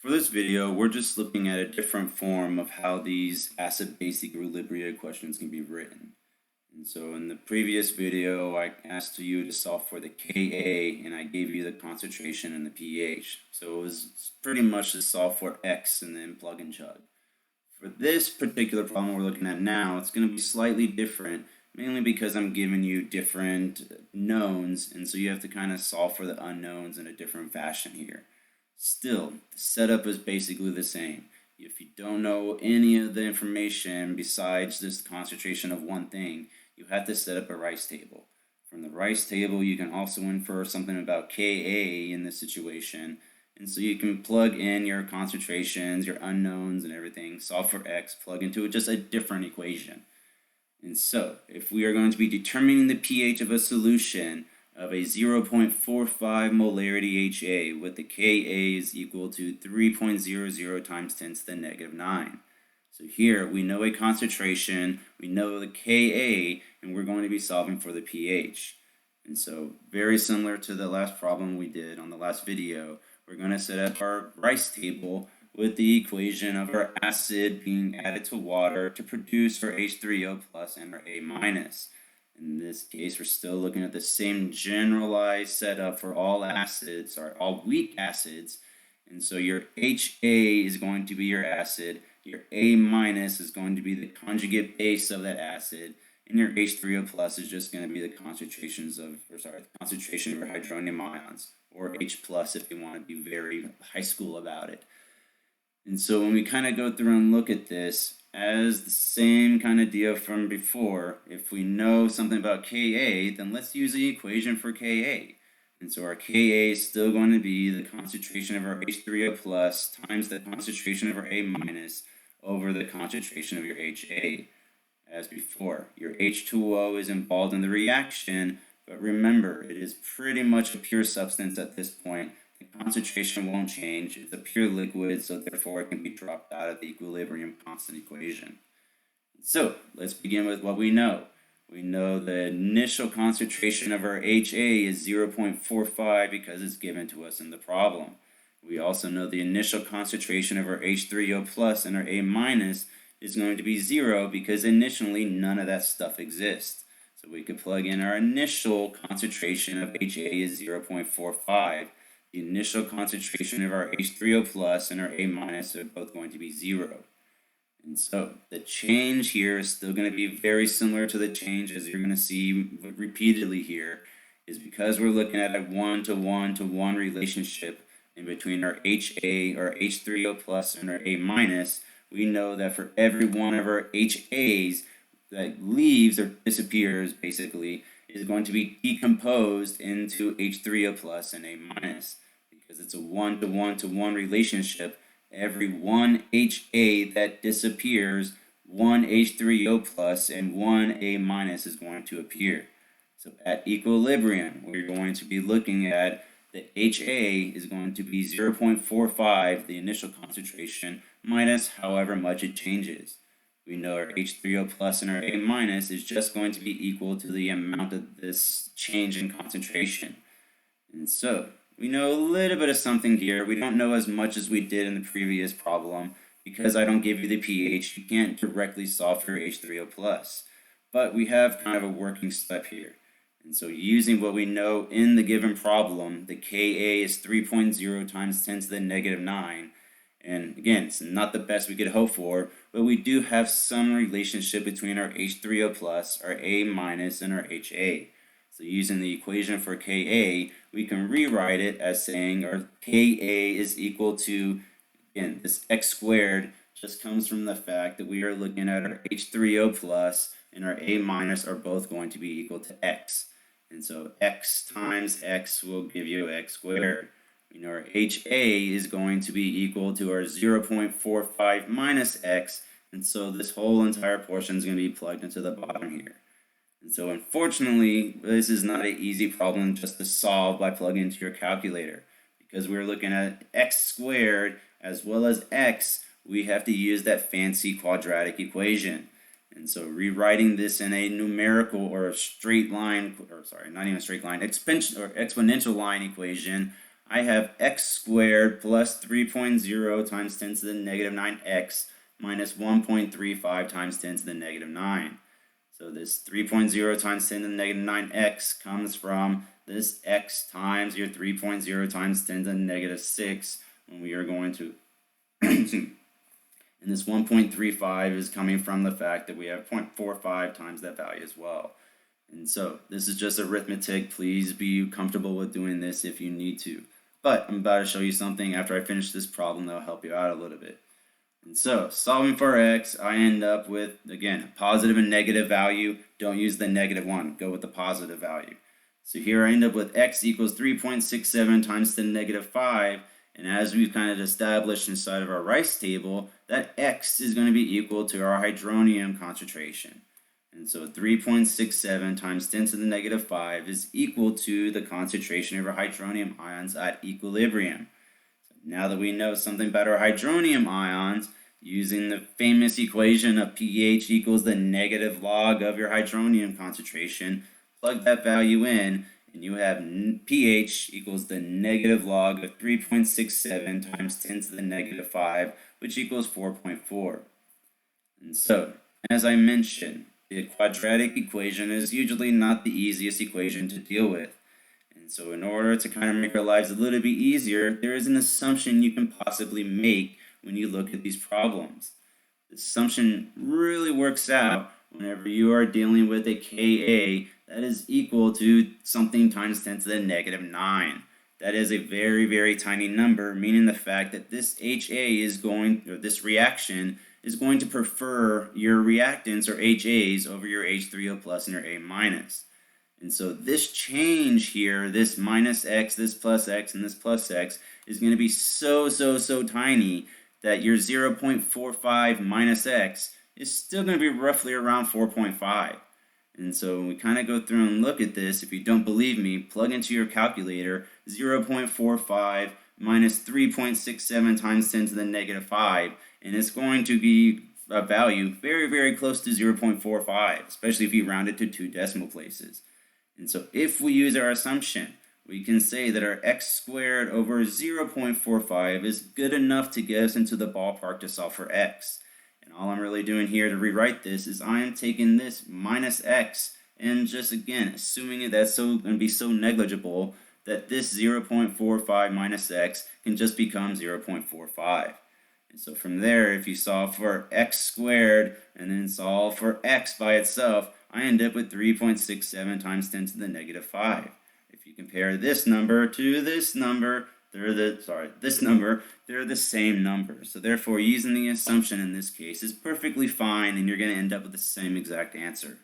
For this video, we're just looking at a different form of how these acid-base equilibria equations can be written. And so in the previous video, I asked you to solve for the Ka, and I gave you the concentration and the pH. So it was pretty much to solve for X and then plug and chug. For this particular problem we're looking at now, it's going to be slightly different, mainly because I'm giving you different knowns, and so you have to kind of solve for the unknowns in a different fashion here. Still, the setup is basically the same. If you don't know any of the information besides this concentration of one thing, you have to set up a rice table. From the rice table, you can also infer something about Ka in this situation. And so you can plug in your concentrations, your unknowns and everything, solve for X, plug into just a different equation. And so, if we are going to be determining the pH of a solution of a 0.45 molarity HA with the Ka is equal to 3.00 times 10 to the negative 9. So here we know a concentration, we know the Ka, and we're going to be solving for the pH. And so very similar to the last problem we did on the last video, we're going to set up our rice table with the equation of our acid being added to water to produce our H3O plus and our A minus. In this case, we're still looking at the same generalized setup for all acids, or all weak acids. And so your HA is going to be your acid, your A minus is going to be the conjugate base of that acid, and your H3O plus is just going to be the concentration of your hydronium ions, or H plus if you want to be very high school about it. And so when we kind of go through and look at this as the same kind of deal from before, if we know something about Ka, then let's use the equation for Ka. And so our Ka is still going to be the concentration of our H3O plus times the concentration of our A minus over the concentration of your HA. As before, your H2O is involved in the reaction, but remember, it is pretty much a pure substance at this point. The concentration won't change. It's a pure liquid, so therefore it can be dropped out of the equilibrium constant equation. So let's begin with what we know. We know the initial concentration of our HA is 0.45 because it's given to us in the problem. We also know the initial concentration of our H3O plus and our A minus is going to be 0 because initially none of that stuff exists. So we could plug in our initial concentration of HA is 0.45. The initial concentration of our H3O plus and our A minus are both going to be 0. And so the change here is still going to be very similar to the change as you're going to see repeatedly here, is because we're looking at a 1-to-1-to-1 relationship in between our HA, or H3O plus, and our A minus. We know that for every one of our HAs that leaves or disappears basically is going to be decomposed into H3O plus and A minus. Because it's a 1-to-1-to-1 relationship, every one HA that disappears, one H3O plus and one A minus is going to appear. So at equilibrium, we're going to be looking at the HA is going to be 0.45, the initial concentration, minus however much it changes. We know our H3O plus and our A minus is just going to be equal to the amount of this change in concentration. And so we know a little bit of something here. We don't know as much as we did in the previous problem because I don't give you the pH. You can't directly solve for H3O plus. But we have kind of a working step here. And so using what we know in the given problem, the Ka is 3.0 times 10 to the negative 9. And again, it's not the best we could hope for, but we do have some relationship between our H3O plus, our A minus, and our HA. So using the equation for Ka, we can rewrite it as saying our Ka is equal to, again, this x squared just comes from the fact that we are looking at our H3O plus and our A minus are both going to be equal to x. And so x times x will give you x squared. We know our HA is going to be equal to our 0.45 minus x, and so this whole entire portion is going to be plugged into the bottom here. And so unfortunately, this is not an easy problem just to solve by plugging into your calculator. Because we're looking at x squared as well as x, we have to use that fancy quadratic equation. And so rewriting this in a numerical or a straight line, or sorry, not even a straight line, exponential line equation, I have x squared plus 3.0 times 10 to the negative 9x minus 1.35 times 10 to the negative 9. So this 3.0 times 10 to the negative 9x comes from this x times your 3.0 times 10 to the negative 6 when we are going to and this 1.35 is coming from the fact that we have 0.45 times that value as well. And so this is just arithmetic. Please be comfortable with doing this if you need to. But I'm about to show you something after I finish this problem that will help you out a little bit. And so solving for x, I end up with, again, a positive and negative value. Don't use the negative one. Go with the positive value. So here I end up with x equals 3.67 times 10 to the negative 5. And as we've kind of established inside of our rice table, that x is going to be equal to our hydronium concentration. And so 3.67 times 10 to the negative 5 is equal to the concentration of our hydronium ions at equilibrium. So now that we know something about our hydronium ions, using the famous equation of pH equals the negative log of your hydronium concentration, plug that value in, and you have pH equals the negative log of 3.67 times 10 to the negative 5, which equals 4.4. And so, as I mentioned, the quadratic equation is usually not the easiest equation to deal with. And so in order to kind of make our lives a little bit easier, there is an assumption you can possibly make when you look at these problems. The assumption really works out whenever you are dealing with a Ka that is equal to something times 10 to the negative 9. That is a very, very tiny number, meaning the fact that this HA is going, or this reaction is going to prefer your reactants or HAs over your H3O plus and your A minus. And so this change here, this minus X, this plus X, and this plus X is going to be so tiny that your 0.45 minus X is still going to be roughly around 4.5. And so when we kind of go through and look at this, if you don't believe me, plug into your calculator 0.45 minus 3.67 times 10 to the negative 5, and it's going to be a value very, very close to 0.45, especially if you round it to 2 decimal places. And so if we use our assumption, we can say that our x squared over 0.45 is good enough to get us into the ballpark to solve for x. And all I'm really doing here to rewrite this is I am taking this minus x and just again assuming that's going to be so negligible that this 0.45 minus x can just become 0.45. And so from there, if you solve for x squared and then solve for x by itself, I end up with 3.67 times 10 to the negative 5. If you compare this number to this number, they're the same number. So therefore, using the assumption in this case is perfectly fine, and you're going to end up with the same exact answer.